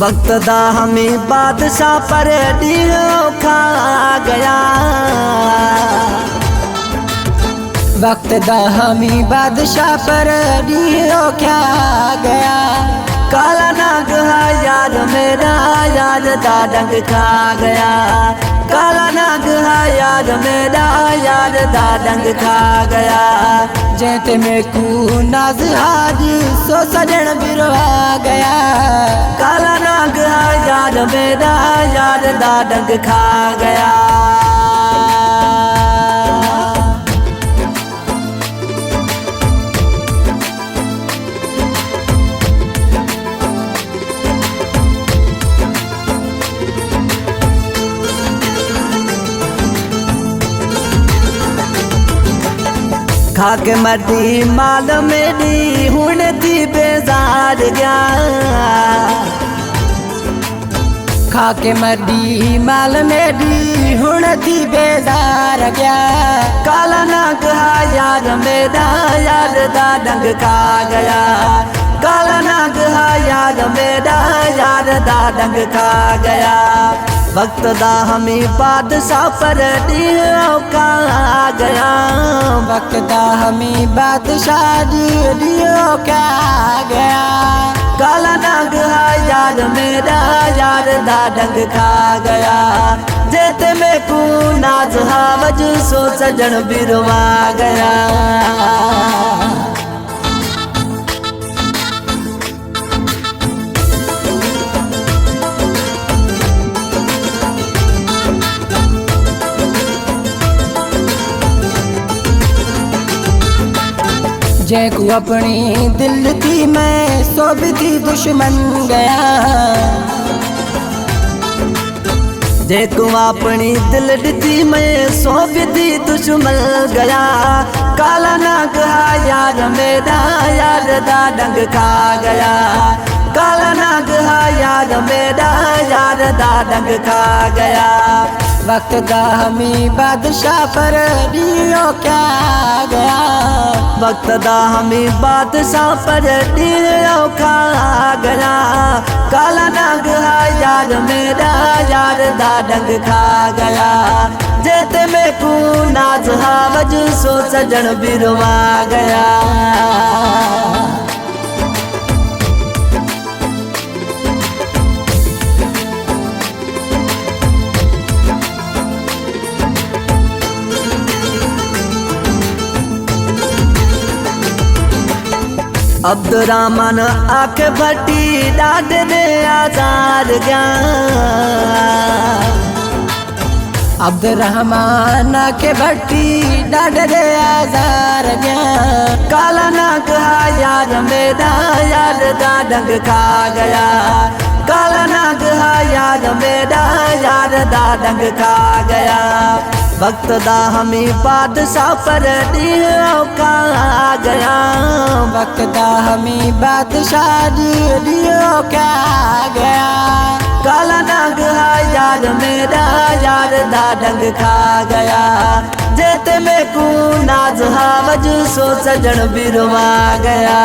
वक्त दा हमें बादशाह पर दियो खा गया। वक्त दा हमें बादशाह पर दियो क्या गया। काला नाग है यार मेरा, यार दा डंग खा गया। काला नाग है यार मेरा, यार दा डंग खा गया। जेते में कू नाज हाज सो सजन बिरवा गया। काला नाग है यार मेरा, यार दा डंग खा गया। खाके मटी माल मेरी हुण थी बेजार गया। खाके मटी माल मेरी हुण थी बेजार गया। काला नाग है यार मेरा, यार दा डंग खा गया। काला नाग है यार मेरा, यार दा डंग खा गया। वक्त दा हमें बादशाह पर दियो खा गया। वक्त दा हमें बादशाह दियो क्या गया। काला नाग है यार मेरा, यार दा डंग खा गया। जेते में कू नाज हावज सो सजन बिरवा गया। जैकू अपनी दिल थी मैं सो भी थी दुश्मन गया। देखो अपनी दिल थी मैं सो भी थी दुश्मन गया। काला नाग है यार मेरा, यार दा डंग खा गया। काला नाग है यार मेरा, यार दा डंग खा गया। वक्त दा हमें बादशाह पर दियो क्या गया। वक्त दा हमें बादशाह पर दियो खा गया। काला नाग है यार मेरा, यार दा डंग खा गया। जेते में कू नाज हावज सो सजन बिरवा गया। अब्दुर्रहमान आँख भट्टी डाट दे आजार गया। अब्दुर्रहमान के भट्टी डाट दे आजार गया। काला नाग है यार मेरा, यार दा डंग खा गया। काला नाग है यार मेरा, यार दा डंग खा गया। वक्त दा हमें बादशाह पर दियो खा गया। वक्त दा हमें बादशाह दियो क्या गया। काला नाग है यार मेरा, यार दा डंग खा गया। जेते में कू नाज हावज सो सजन बिरवा गया।